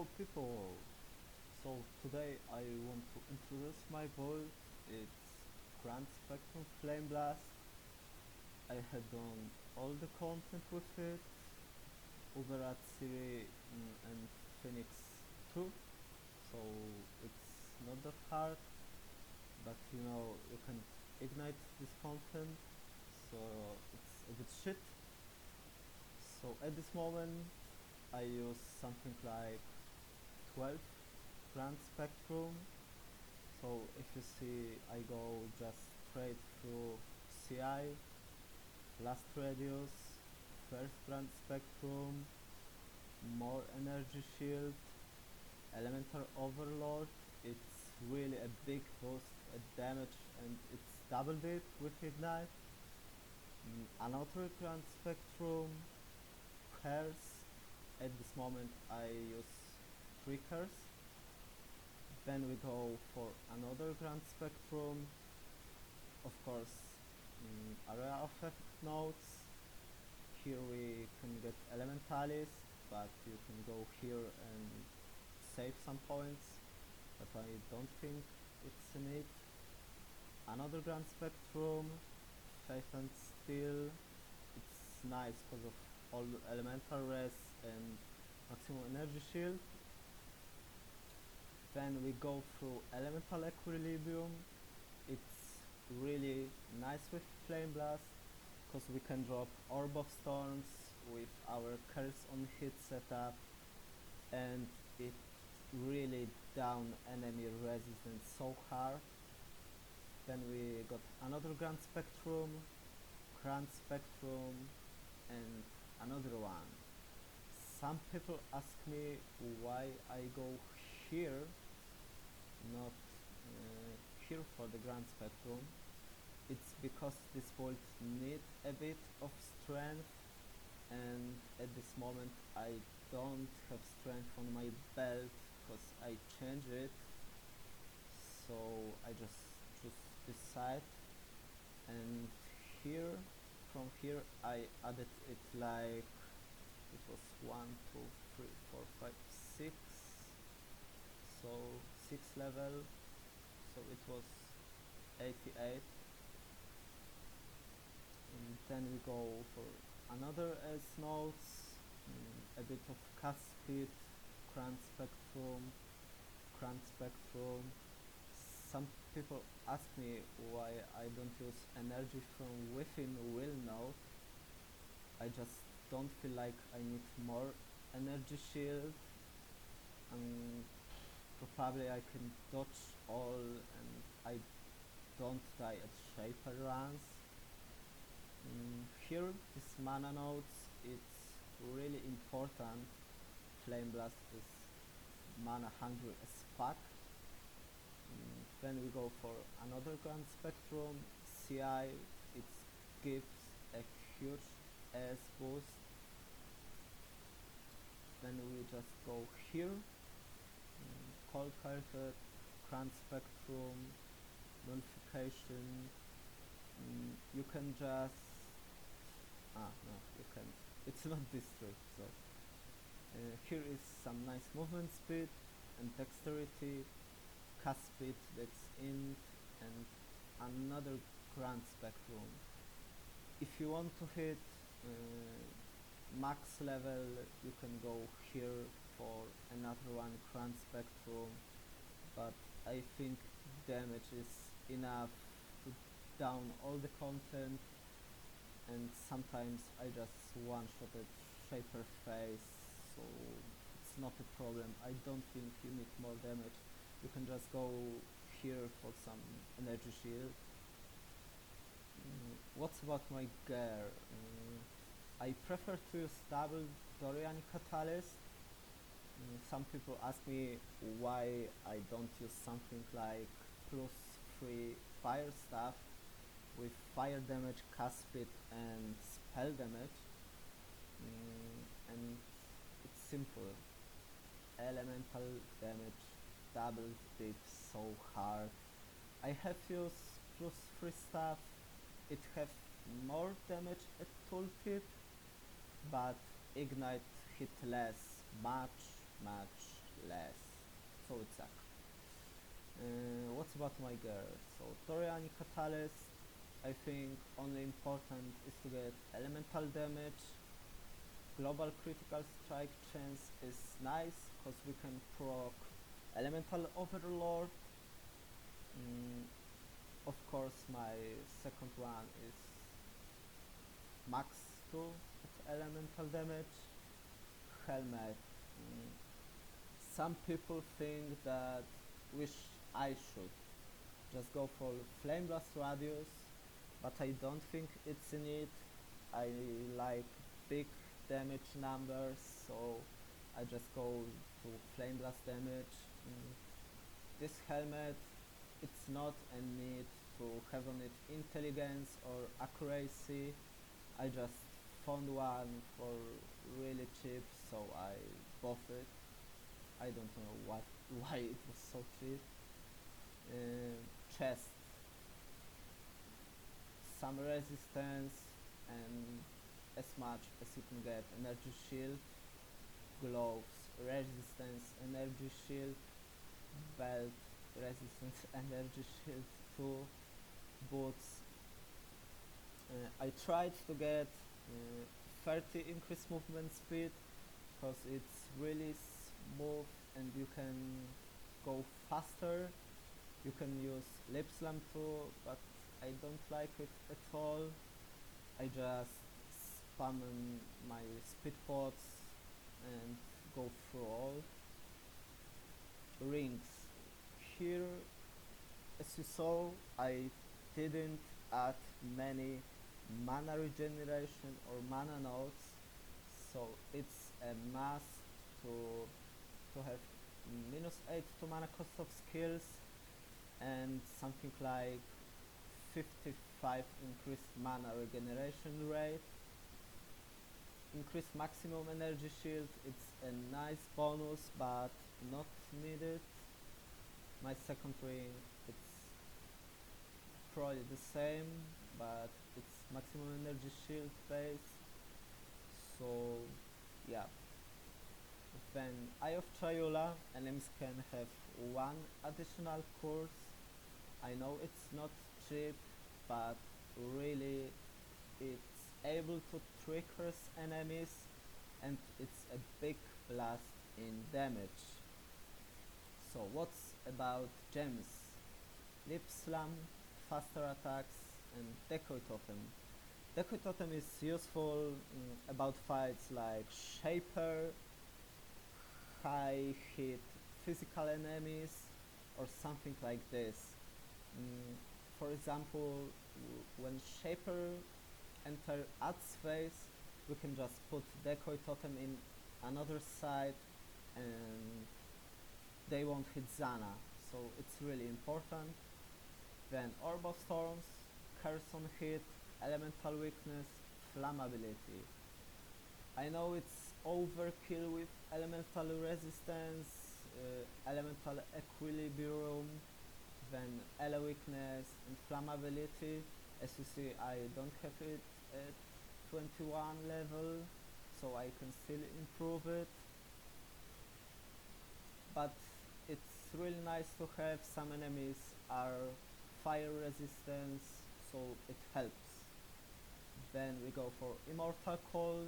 Hello people! So today I want to introduce my build. It's Grand Spectrum Flameblast. I had done all the content with it, Uberat Siri and Phoenix 2, so it's not that hard, but you know you can ignite this content, so it's a bit shit. So at this moment I use something like 12 Grand Spectrum. So if you see, I go just straight through CI, blast radius, first Grand Spectrum, more energy shield, elemental overload. It's really a big boost at damage and it's doubled it with ignite. Another Grand Spectrum, curse. At this moment I use 3 curse. Then we go for another Grand Spectrum, of course area of effect nodes. Here we can get Elementalis, but you can go here and save some points, but I don't think it's a need. Another Grand Spectrum, Faith and Steel. It's nice because of all elemental res and maximum energy shield. Then we go through elemental equilibrium. It's really nice with Flameblast because we can drop Orb of Storms with our curse on hit setup, and it really down enemy resistance so hard. Then we got another Grand Spectrum, and another one. Some people ask me why I go here, not here for the Grand Spectrum. It's because this build need a bit of strength, and at this moment I don't have strength on my belt because I changed it, so I just choose this side. And here, from here I added it like it was 1, 2, 3, 4, 5, 6, so 6 level, so it was 88. And then we go for another S nodes, a bit of cast speed, Grand Spectrum. Some people ask me why I don't use energy from within will node. I just don't feel like I need more energy shield, and probably I can dodge all and I don't die at Shaper runs. Here, this mana nodes, it's really important. Flameblast is mana hungry as fuck. Then we go for another Grand Spectrum, CI. It gives a huge ass boost. Then we just go here, Cold Carpet, Grand Spectrum, Nullification. You can just no, you can't. It's not district, so here is some nice movement speed and dexterity, cast speed, that's int, and another Grand Spectrum. If you want to hit max level, you can go here for another one Grand Spectrum, but I think damage is enough to down all the content, and sometimes I just one-shotted Shaper face, so it's not a problem. I don't think you need more damage. You can just go here for some energy shield. What's about my gear? I prefer to use double Dorian Catalyst. Some people ask me why I don't use something like +3 fire stuff with fire damage, cast speed and spell damage, and it's simple. Elemental damage double dip so hard. I have used +3 stuff, it have more damage at tooltip, but ignite hit less, much less. So it's a what's about my girl? So Toriani Catalyst, I think only important is to get elemental damage. Global critical strike chance is nice because we can proc elemental overlord. Of course my second one is max 2 of elemental damage. Helmet. Some people think that I should just go for Flameblast radius, but I don't think it's in it. I like big damage numbers, so I just go to Flameblast damage. This helmet, it's not a need to have on it intelligence or accuracy. I just found one for really cheap, so I bought it. I don't know why it was so cheap. Chest, some resistance and as much as you can get. Energy shield, gloves, resistance, energy shield, belt, resistance, energy shield 2, boots. I tried to get 30 increased movement speed because it's really smooth and you can go faster. You can use lip slam too, but I don't like it at all. I just spam my speed pots and go through all. Rings. Here, as you saw, I didn't add many mana regeneration or mana nodes, so it's a must to have -8 to mana cost of skills and something like 55 increased mana regeneration rate. Increased maximum energy shield, it's a nice bonus but not needed. My second ring, it's probably the same, but it's maximum energy shield base, so yeah. Then Eye of Triula, enemies can have one additional course. I know it's not cheap, but really it's able to triggers enemies and it's a big blast in damage. So what's about gems? Lip Slam, faster attacks and Decoy Totem. Decoy Totem is useful about fights like Shaper, high hit physical enemies or something like this. For example, when Shaper enter Ad's phase, we can just put Decoy Totem in another side and they won't hit Zana, so it's really important. Then Orb of Storms, Curse on hit, Elemental Weakness, Flammability. I know it's overkill with Elemental Resistance, Elemental Equilibrium, then Ele Weakness and Flammability. As you see, I don't have it at 21 level, so I can still improve it. But it's really nice to have. Some enemies are fire resistance, so it helps. Then we go for Immortal Call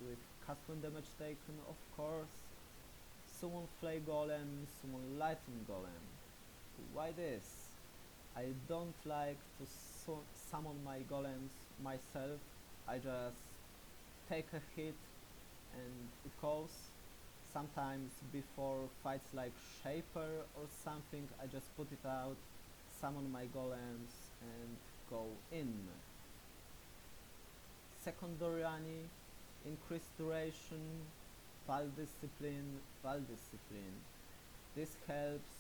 with cast when damage taken, of course. Summon Flay Golem, summon Lightning Golem. Why this? I don't like to summon my golems myself. I just take a hit and it goes. Sometimes before fights like Shaper or something, I just put it out, summon my golems and go in. Second Doriani, increased duration, Val Discipline. This helps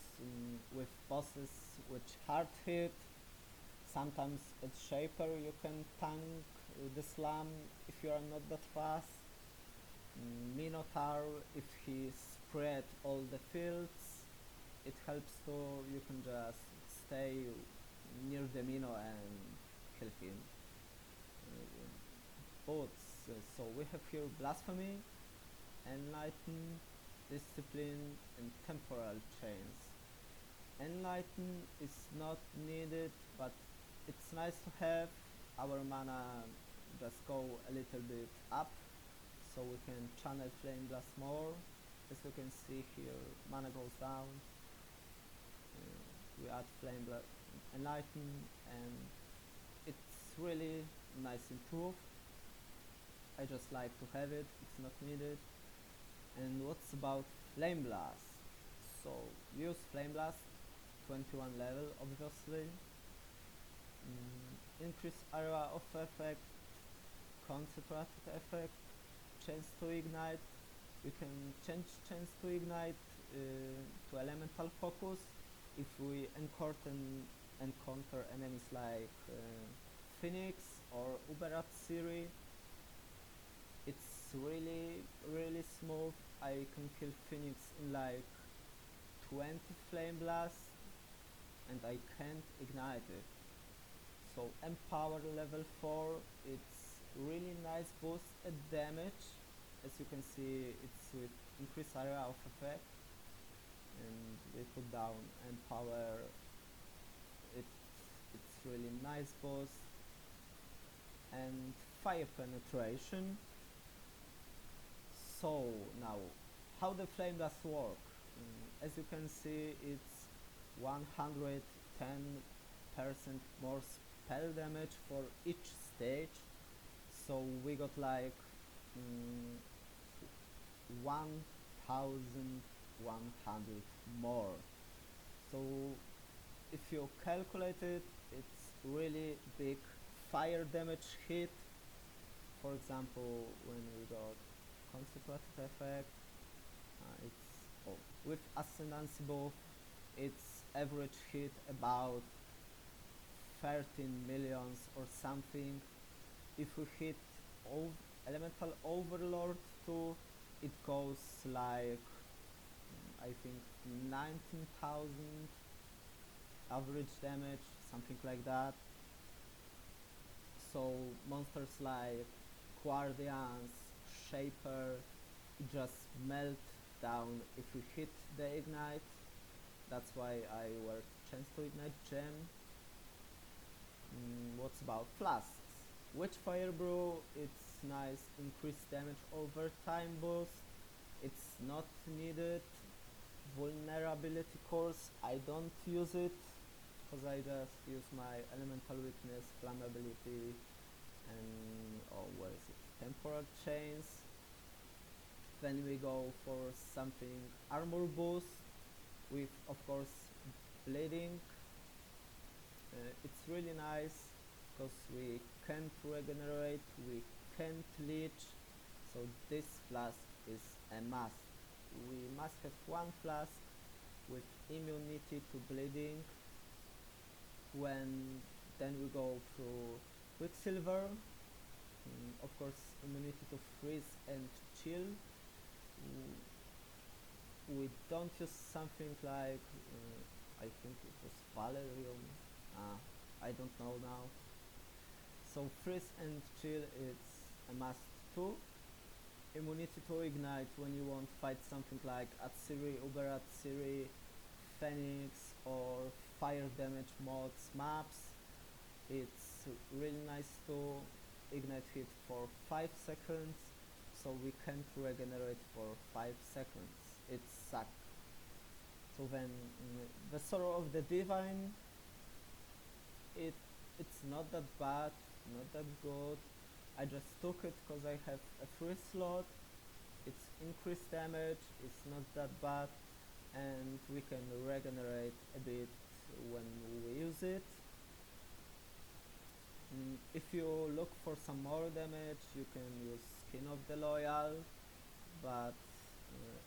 with bosses which hard hit. Sometimes at Shaper you can tank the slam if you are not that fast. Minotaur, if he spread all the fields, it helps to, you can just stay near the Mino and kill him. Boots, so we have here Blasphemy, Enlighten, discipline, and temporal chains. Enlighten is not needed, but it's nice to have. Our mana just go a little bit up, so we can channel Flameblast more. As you can see here, mana goes down. We add Flameblast Enlighten, and it's really nice improve. I just like to have it, it's not needed. And what's about Flameblast? So use Flameblast, 21 level obviously. Increase area of effect, concentrated effect, chance to ignite. We can change chance to ignite to elemental focus if we encounter enemies like Phoenix or Uberat Siri. It's really smooth. I can kill Phoenix in like 20 flame blasts and I can't ignite it. So Empower level 4, it's really nice boost at damage. As you can see, it's with increased area of effect, and we put down Empower. It's really nice boost. And Fire Penetration. So now, how the flame does work? As you can see, it's 110% more spell damage for each stage. So we got like 1100 more. So if you calculate it, it's really big fire damage hit. For example, when we got concentrated effect, with ascendancy buff, its average hit about 13 millions or something. If we hit elemental overlord too, it goes like I think 19,000 average damage, something like that. So monsters like Guardians, Shaper just melt down if we hit the ignite. That's why I wear chance to ignite gem. What's about flasks? Witchfire Brew, it's nice increased damage over time boost. It's not needed. Vulnerability course, I don't use it because I just use my elemental weakness, flammability, and where is it? Temporal chains. Then we go for something armor boost with, of course, bleeding. It's really nice because we can't regenerate, we can't leech, so this flask is a must. We must have one flask with immunity to bleeding. Then we go through Quicksilver, of course immunity to freeze and chill. We don't use something like I think it was Valerium, I don't know now. So freeze and chill, it's a must too. Immunity to ignite when you want to fight something like Atsiri, Uberat Siri, Phoenix or fire damage mods maps. It's really nice to ignite hit for 5 seconds, so we can't regenerate for 5 seconds. It sucks. So then the Sorrow of the Divine, it's not that bad, not that good. I just took it because I have a free slot. It's increased damage, it's not that bad, and we can regenerate a bit when we use it. If you look for some more damage, you can use Skin of the Loyal, but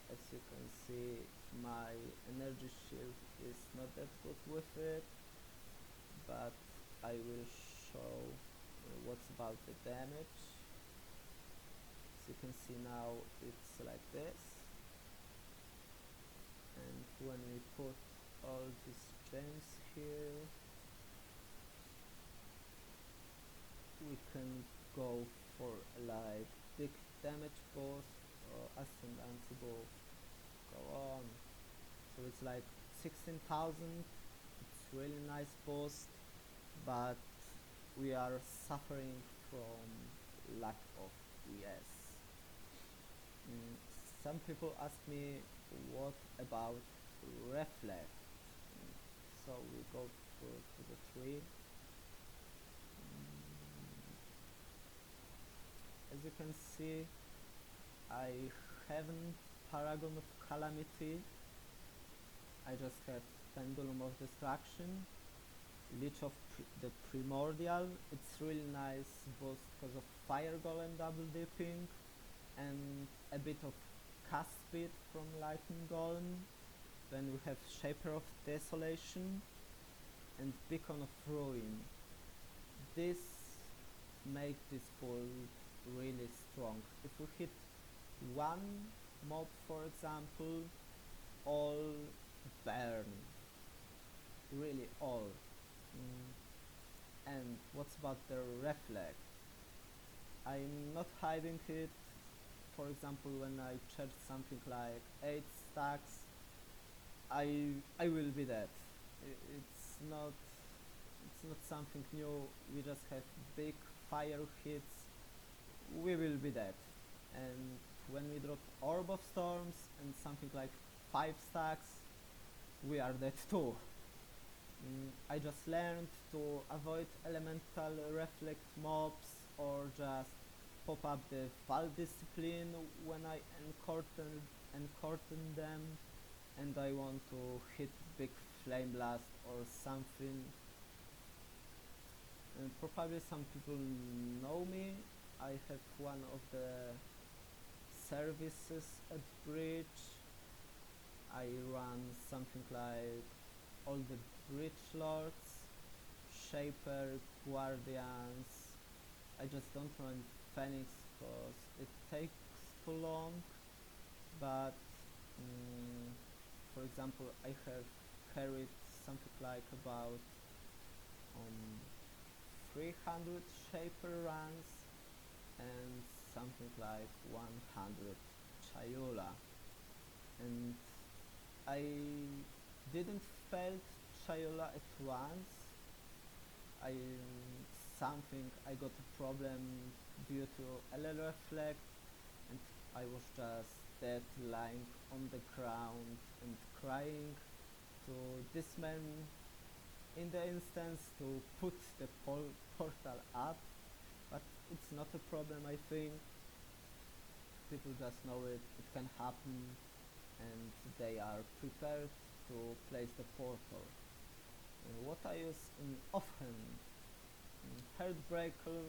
as you can see, my energy shield is not that good with it, but I will show what's about the damage. As you can see now, it's like this, and when we put all these gems here, we can go for like big damage boost or ascendancy buff so it's like 16,000. It's really nice boost, but we are suffering from lack of ES. Mm, some people ask me what about reflect. Mm, so we go to the tree. As you can see, I haven't Paragon of Calamity. I just have Pendulum of Destruction, Leech of the Primordial. It's really nice both because of Fire Golem double dipping and a bit of cast speed from Lightning Golem. Then we have Shaper of Desolation and Beacon of Ruin. This make this build really strong. If we hit one mob, for example, all burn, really all. And what's about the reflect? I'm not hiding it. For example, when I charge something like 8 stacks, I will be dead. It's not something new. We just have big fire hits. We will be dead. And when we drop Orb of Storms and something like 5 stacks, we are dead too. I just learned to avoid elemental reflect mobs or just pop up the Val Discipline when I encounter them and I want to hit big Flameblast or something. And probably some people know me. I have one of the services at Bridge. I run something like all the Bridge Lords, Shaper, Guardians. I just don't run Phoenix because it takes too long, but for example I have carried something like about 300 Shaper runs and something like 100 Chayula, and I didn't fail Chayula at once. I got a problem due to LL reflect and I was just dead lying on the ground and crying to this man in the instance to put the portal up, but it's not a problem. I think people just know it can happen and they are prepared to place the portal. What I use in offhand, Heartbreaker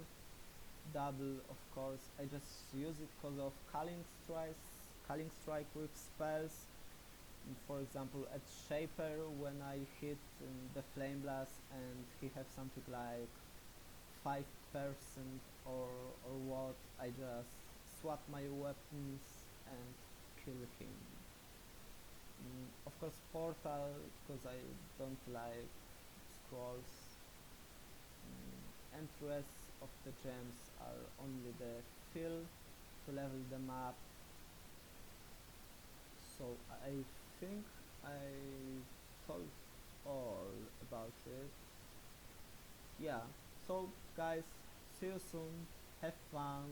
double, of course. I just use it because of Culling Strike with spells. For example, at Shaper, when I hit the Flameblast and he has something like 5% or what, I just swap my weapons and kill him. Of course, Portal, because I don't like scrolls. And rest of the gems are only the fill to level them up. So I think I told all about it. Yeah, so guys, see you soon, have fun.